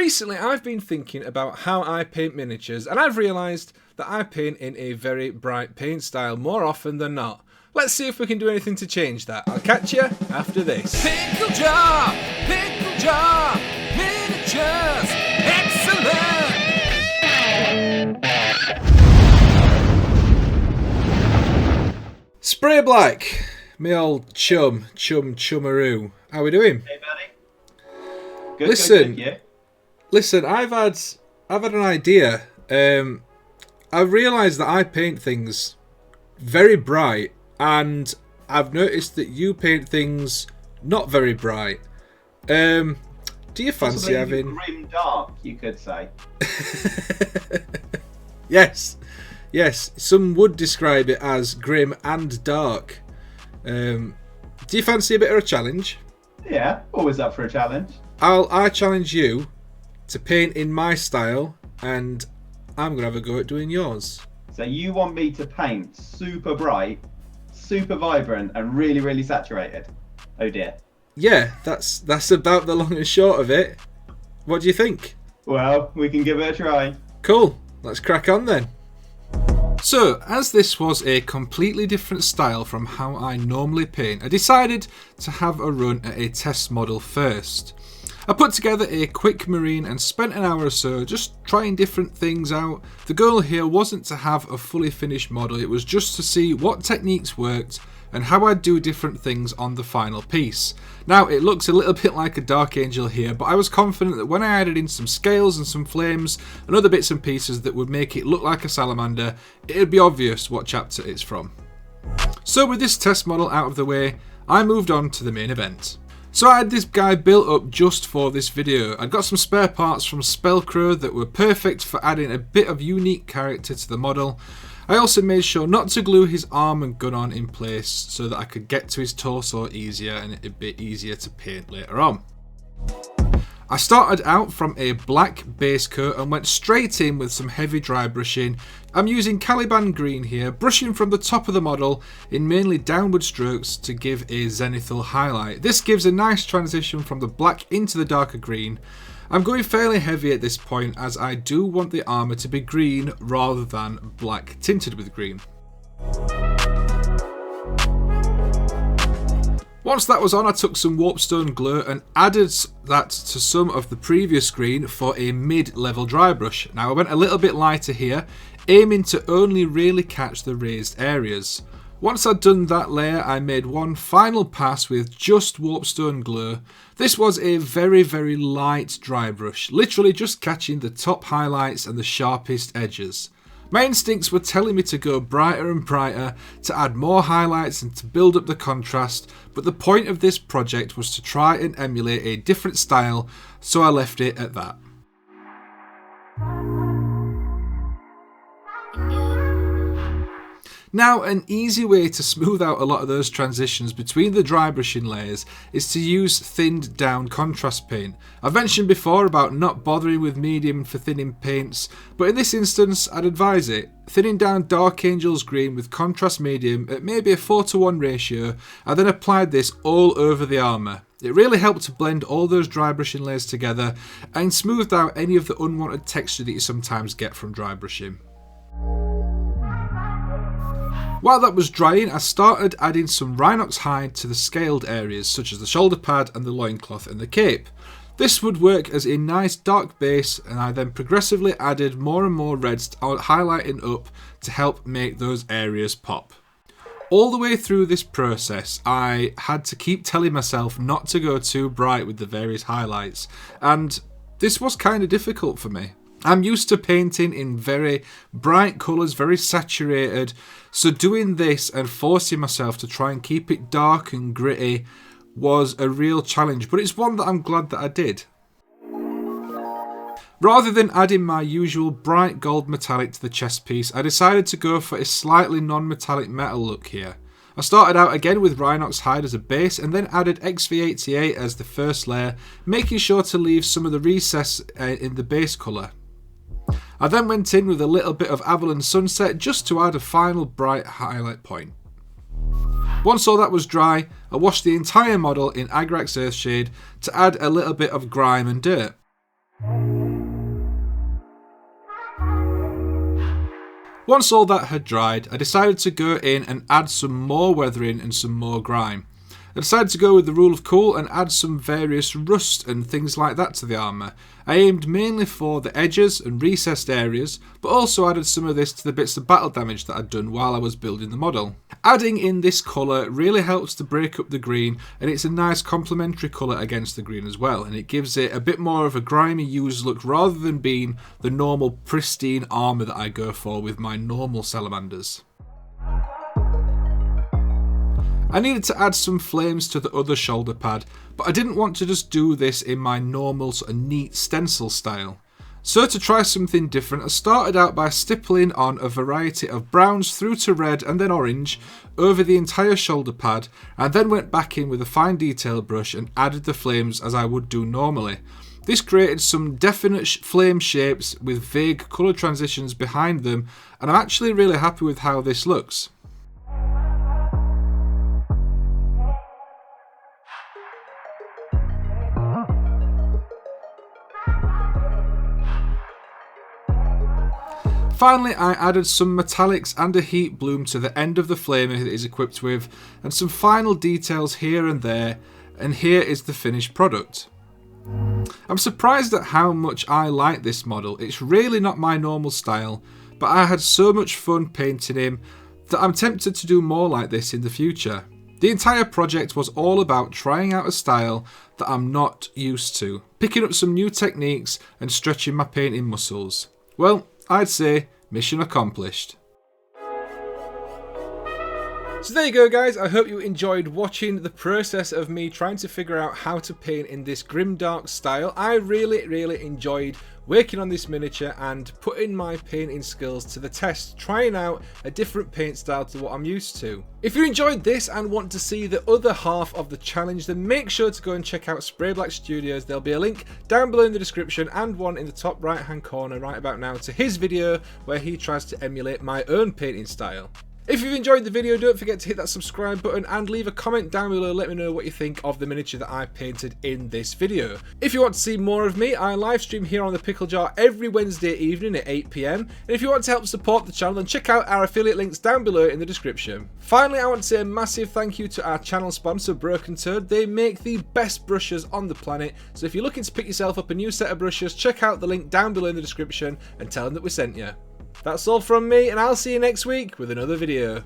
Recently I've been thinking about how I paint miniatures, and I've realised that I paint in a very bright paint style more often than not. Let's see if we can do anything to change that. I'll catch you after this. Pickle jar, miniatures, excellent! SprayBlack, me old chummaroo. How we doing? Hey buddy. Good, yeah. Listen, I've had an idea. I've realised that I paint things very bright, and I've noticed that you paint things not very bright. Do you fancy having Grimdark, you could say? Yes. Some would describe it as grim and dark. Do you fancy a bit of a challenge? Yeah, always up for a challenge. I challenge you to paint in my style, and I'm gonna have a go at doing yours. So you want me to paint super bright, super vibrant, and really, really saturated? Oh dear. Yeah, that's about the long and short of it. What do you think? Well, we can give it a try. Cool. Let's crack on then. So, as this was a completely different style from how I normally paint, I decided to have a run at a test model first. I put together a quick marine and spent an hour or so just trying different things out. The goal here wasn't to have a fully finished model, it was just to see what techniques worked and how I'd do different things on the final piece. Now, it looks a little bit like a Dark Angel here, but I was confident that when I added in some scales and some flames and other bits and pieces that would make it look like a salamander, it'd be obvious what chapter it's from. So with this test model out of the way, I moved on to the main event. So I had this guy built up just for this video. I'd got some spare parts from Spellcrow that were perfect for adding a bit of unique character to the model. I also made sure not to glue his arm and gun on in place so that I could get to his torso easier and it'd be easier to paint later on. I started out from a black base coat and went straight in with some heavy dry brushing. I'm using Caliban green here, brushing from the top of the model in mainly downward strokes to give a zenithal highlight. This gives a nice transition from the black into the darker green. I'm going fairly heavy at this point as I do want the armour to be green rather than black tinted with green. Once that was on, I took some warpstone glue and added that to some of the previous green for a mid-level dry brush. Now I went a little bit lighter here, aiming to only really catch the raised areas. Once I'd done that layer, I made one final pass with just warpstone glue. This was a very, very light dry brush, literally just catching the top highlights and the sharpest edges. My instincts were telling me to go brighter and brighter, to add more highlights and to build up the contrast, but the point of this project was to try and emulate a different style, so I left it at that. Now, an easy way to smooth out a lot of those transitions between the dry brushing layers is to use thinned down contrast paint. I've mentioned before about not bothering with medium for thinning paints, but in this instance I'd advise it. Thinning down Dark Angel's green with contrast medium at maybe a 4:1 ratio, I then applied this all over the armour. It really helped to blend all those dry brushing layers together and smoothed out any of the unwanted texture that you sometimes get from dry brushing. While that was drying, I started adding some rhinox hide to the scaled areas such as the shoulder pad and the loincloth and the cape. This would work as a nice dark base, and I then progressively added more and more reds highlighting up to help make those areas pop. All the way through this process, I had to keep telling myself not to go too bright with the various highlights, and this was kind of difficult for me. I'm used to painting in very bright colours, very saturated, so doing this and forcing myself to try and keep it dark and gritty was a real challenge, but it's one that I'm glad that I did. Rather than adding my usual bright gold metallic to the chest piece, I decided to go for a slightly non-metallic metal look here. I started out again with Rhinox hide as a base and then added XV88 as the first layer, making sure to leave some of the recess in the base colour. I then went in with a little bit of Avalon Sunset just to add a final bright highlight point. Once all that was dry, I washed the entire model in Agrax Earthshade to add a little bit of grime and dirt. Once all that had dried, I decided to go in and add some more weathering and some more grime. I decided to go with the rule of cool and add some various rust and things like that to the armour. I aimed mainly for the edges and recessed areas, but also added some of this to the bits of battle damage that I'd done while I was building the model. Adding in this colour really helps to break up the green, and it's a nice complementary colour against the green as well, and it gives it a bit more of a grimy used look rather than being the normal pristine armour that I go for with my normal salamanders. I needed to add some flames to the other shoulder pad, but I didn't want to just do this in my normal sort of neat stencil style. So to try something different, I started out by stippling on a variety of browns through to red and then orange over the entire shoulder pad, and then went back in with a fine detail brush and added the flames as I would do normally. This created some definite flame shapes with vague colour transitions behind them, and I'm actually really happy with how this looks. Finally, I added some metallics and a heat bloom to the end of the flamer that it is equipped with, and some final details here and there, and here is the finished product. I'm surprised at how much I like this model. It's really not my normal style, but I had so much fun painting him that I'm tempted to do more like this in the future. The entire project was all about trying out a style that I'm not used to, picking up some new techniques and stretching my painting muscles. Well, I'd say mission accomplished. So there you go guys, I hope you enjoyed watching the process of me trying to figure out how to paint in this Grimdark style. I really enjoyed working on this miniature and putting my painting skills to the test, trying out a different paint style to what I'm used to. If you enjoyed this and want to see the other half of the challenge, then make sure to go and check out SprayBlack Studios. There'll be a link down below in the description and one in the top right hand corner right about now to his video where he tries to emulate my own painting style. If you've enjoyed the video, don't forget to hit that subscribe button and leave a comment down below. Let me know what you think of the miniature that I painted in this video. If you want to see more of me, I live stream here on the Pickle Jar every Wednesday evening at 8 PM. And if you want to help support the channel, then check out our affiliate links down below in the description. Finally, I want to say a massive thank you to our channel sponsor, Broken Toad. They make the best brushes on the planet. So if you're looking to pick yourself up a new set of brushes, check out the link down below in the description and tell them that we sent you. That's all from me, and I'll see you next week with another video.